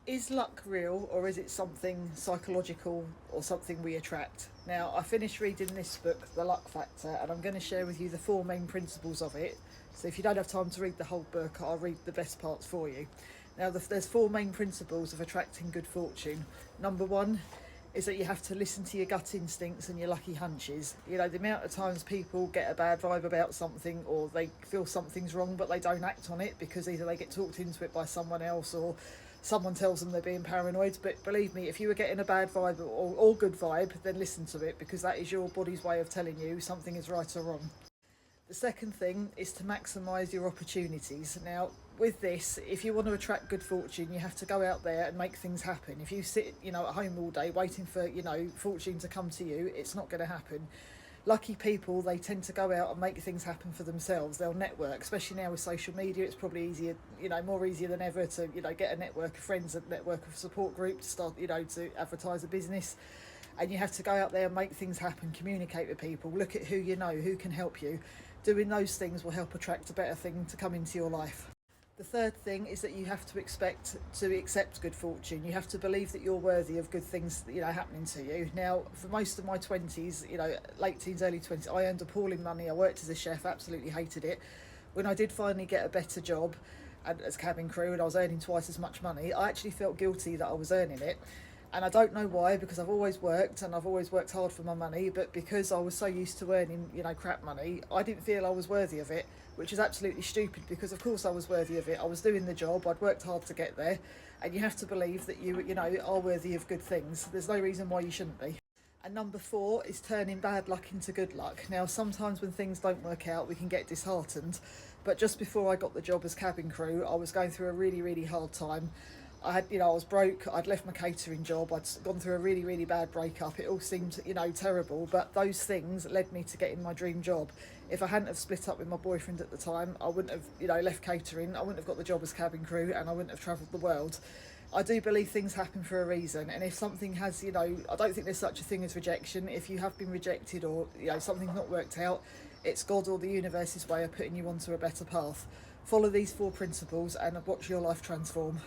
Is luck real, or is it something psychological or something we attract? Now, I finished reading this book, The Luck Factor, and I'm going to share with you the four main principles of it. So, if you don't have time to read the whole book, I'll read the best parts for you. Now, there's four main principles of attracting good fortune. Number one is that you have to listen to your gut instincts and your lucky hunches. You know, the amount of times people get a bad vibe about something, or they feel something's wrong but they don't act on it because either they get talked into it by someone else, or someone tells them they're being paranoid. But believe me, if you were getting a bad vibe or good vibe, then listen to it, because that is your body's way of telling you something is right or wrong. The second thing is to maximise your opportunities. Now, with this, if you want to attract good fortune, you have to go out there and make things happen. If you sit, at home all day waiting for, fortune to come to you, it's not going to happen. Lucky people, they tend to go out and make things happen for themselves. They'll network, especially now with social media. It's probably easier, more easier than ever to, get a network of friends, a network of support group to start, to advertise a business. And you have to go out there and make things happen, communicate with people, look at who you know, who can help you. Doing those things will help attract a better thing to come into your life. The third thing is that you have to expect to accept good fortune. You have to believe that you're worthy of good things, happening to you. Now, for most of my 20s, late teens, early 20s, I earned appalling money. I worked as a chef, absolutely hated it. When I did finally get a better job as cabin crew and I was earning twice as much money, I actually felt guilty that I was earning it. And I don't know why, because I've always worked and I've always worked hard for my money, but because I was so used to earning, crap money, I didn't feel I was worthy of it, which is absolutely stupid, because of course I was worthy of it. I was doing the job, I'd worked hard to get there, and you have to believe that you are worthy of good things. There's no reason why you shouldn't be. And number four is turning bad luck into good luck. Now, sometimes when things don't work out, we can get disheartened. But just before I got the job as cabin crew, I was going through a really, really hard time. I was broke. I'd left my catering job. I'd gone through a really, really bad breakup. It all seemed, terrible. But those things led me to getting my dream job. If I hadn't have split up with my boyfriend at the time, I wouldn't have, left catering. I wouldn't have got the job as cabin crew, and I wouldn't have travelled the world. I do believe things happen for a reason, and if something has, I don't think there's such a thing as rejection. If you have been rejected, or something's not worked out, it's God or the universe's way of putting you onto a better path. Follow these four principles and watch your life transform.